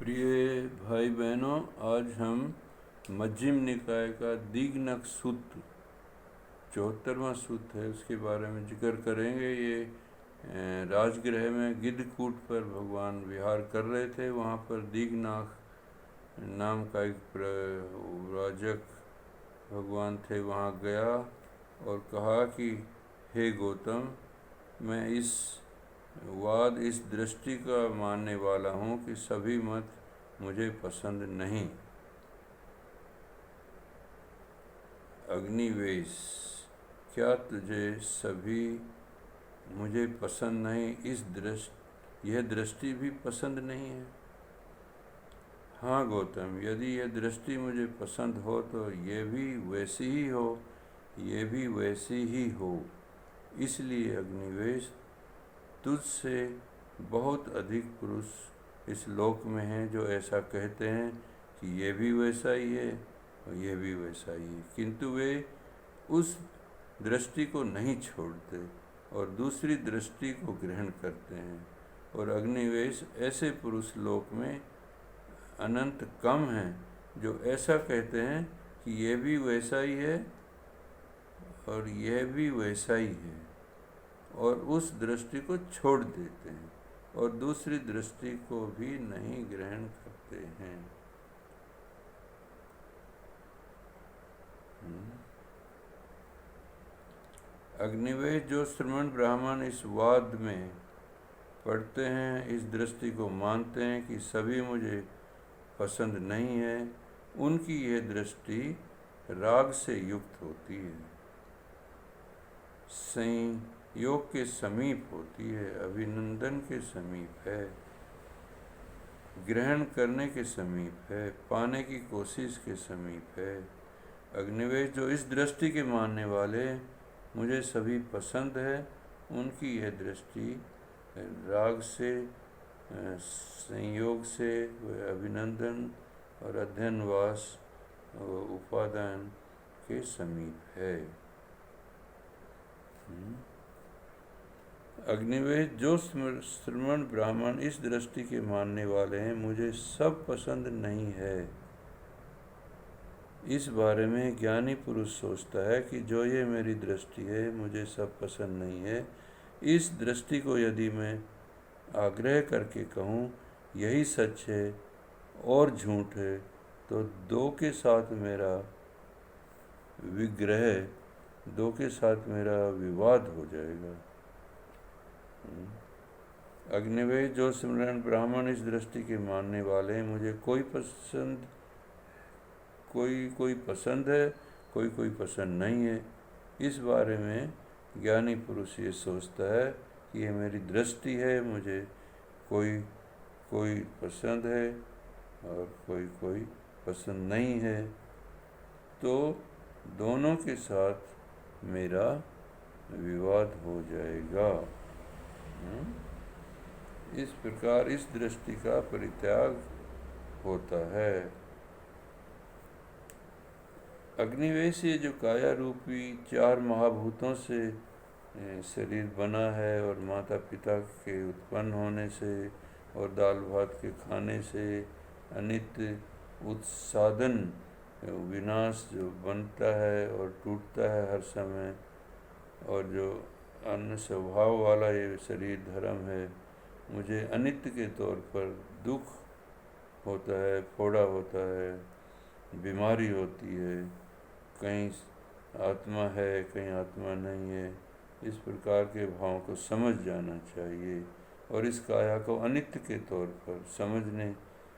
प्रिय भाई बहनों, आज हम मध्यम निकाय का दीघनक सूत्र 74वां सूत्र है, उसके बारे में जिक्र करेंगे। ये राजगृह में गिद्धकूट पर भगवान विहार कर रहे थे। वहाँ पर दीघनाथ नाम का एक राजक भगवान थे। वहाँ गया और कहा कि हे गौतम, मैं इस दृष्टि का मानने वाला हूँ कि सभी मत मुझे पसंद नहीं। अग्निवेश, क्या तुझे सभी मुझे पसंद नहीं, यह दृष्टि भी पसंद नहीं है? हाँ गौतम, यदि यह दृष्टि मुझे पसंद हो तो ये भी वैसी ही हो, ये भी वैसी ही हो। इसलिए अग्निवेश, तुझसे बहुत अधिक पुरुष इस लोक में हैं जो ऐसा कहते हैं कि ये भी वैसा ही है और ये भी वैसा ही है, किंतु वे उस दृष्टि को नहीं छोड़ते और दूसरी दृष्टि को ग्रहण करते हैं। और अग्निवेश, ऐसे पुरुष लोक में अनंत कम हैं जो ऐसा कहते हैं कि ये भी वैसा ही है और यह भी वैसा ही है, और उस दृष्टि को छोड़ देते हैं और दूसरी दृष्टि को भी नहीं ग्रहण करते हैं। अग्निवेश, जो श्रमण ब्राह्मण इस वाद में पढ़ते हैं, इस दृष्टि को मानते हैं कि सभी मुझे पसंद नहीं है, उनकी यह दृष्टि राग से युक्त होती है, संयोग के समीप होती है, अभिनंदन के समीप है, ग्रहण करने के समीप है, पाने की कोशिश के समीप है। अग्निवेश, जो इस दृष्टि के मानने वाले मुझे सभी पसंद है, उनकी यह दृष्टि राग से, संयोग से, अभिनंदन और अध्ययनवास उपादान के समीप है। अग्निवेश, जो श्रमण ब्राह्मण इस दृष्टि के मानने वाले हैं, मुझे सब पसंद नहीं है, इस बारे में ज्ञानी पुरुष सोचता है कि जो ये मेरी दृष्टि है, मुझे सब पसंद नहीं है, इस दृष्टि को यदि मैं आग्रह करके कहूँ यही सच है और झूठ है, तो दो के साथ मेरा विवाद हो जाएगा। अग्निवेश, जो श्रमण ब्राह्मण इस दृष्टि के मानने वाले हैं, मुझे कोई पसंद है, कोई पसंद नहीं है, इस बारे में ज्ञानी पुरुष ये सोचता है कि ये मेरी दृष्टि है, मुझे कोई पसंद है और कोई पसंद नहीं है, तो दोनों के साथ मेरा विवाद हो जाएगा। इस प्रकार इस दृष्टि का परित्याग होता है। अग्निवेश, ये जो काया रूपी 4 महाभूतों से शरीर बना है और माता पिता के उत्पन्न होने से और दाल भात के खाने से अनित्य उत्सादन विनाश जो बनता है और टूटता है हर समय, और जो अन्य स्वभाव वाला ये शरीर धर्म है, मुझे अनित्य के तौर पर दुख होता है, फोड़ा होता है, बीमारी होती है, कहीं आत्मा है कहीं आत्मा नहीं है, इस प्रकार के भाव को समझ जाना चाहिए। और इस काया को अनित्य के तौर पर समझने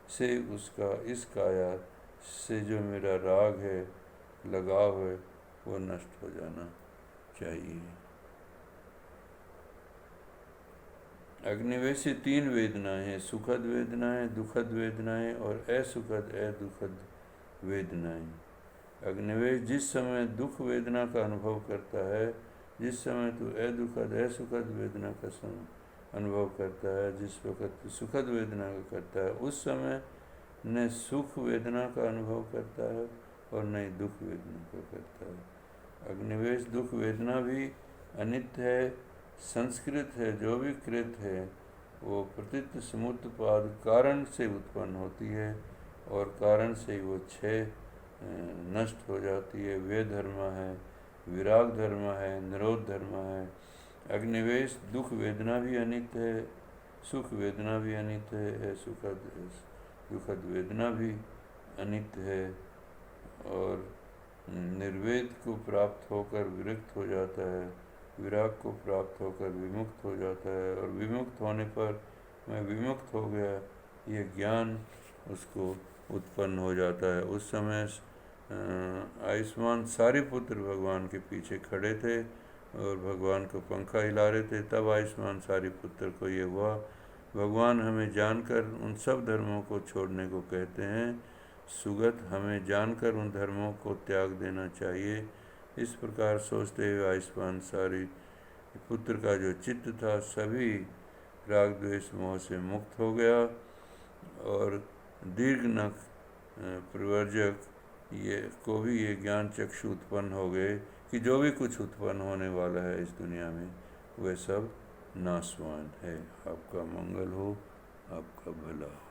से उसका इस काया से जो मेरा राग है, लगाव है, वो नष्ट हो जाना चाहिए। अग्निवेश से 3 वेदनाएं हैं, सुखद वेदनाएं, दुखद वेदनाएं और असुखद अदुखद वेदनाएं। अग्निवेश, जिस समय दुख वेदना का अनुभव करता है, जिस समय तू अदुखद असुखद वेदना का अनुभव करता है, जिस वक्त सुखद वेदना का करता है, उस समय न सुख वेदना का अनुभव करता है और न ही दुख वेदना का करता है। अग्निवेश, दुख वेदना भी अनित्य है, संस्कृत है, जो भी कृत है वो प्रतीत समुत्पाद कारण से उत्पन्न होती है और कारण से ही वो क्षय नष्ट हो जाती है। वे धर्म है, विराग धर्म है, निरोध धर्म है। अग्निवेश दुख वेदना भी अनित्य है, सुख वेदना भी अनित्य है, दुखद वेदना भी अनित्य है। और निर्वेद को प्राप्त होकर विरक्त हो जाता है, विराग को प्राप्त होकर विमुक्त हो जाता है, और विमुक्त होने पर मैं विमुक्त हो गया ये ज्ञान उसको उत्पन्न हो जाता है। उस समय आयुष्मान सारिपुत्र भगवान के पीछे खड़े थे और भगवान को पंखा हिला रहे थे। तब आयुष्मान सारिपुत्र को ये हुआ, भगवान हमें जानकर उन सब धर्मों को छोड़ने को कहते हैं। सुगत हमें जानकर उन धर्मों को त्याग देना चाहिए। इस प्रकार सोचते हुए आयुष्मान सारिपुत्र का जो चित्त था सभी राग द्वेष मोह से मुक्त हो गया और दीर्घनख प्रवर्जक ये को भी ये ज्ञान चक्षु उत्पन्न हो गए कि जो भी कुछ उत्पन्न होने वाला है इस दुनिया में वह सब नाशवान है। आपका मंगल हो, आपका भला हो।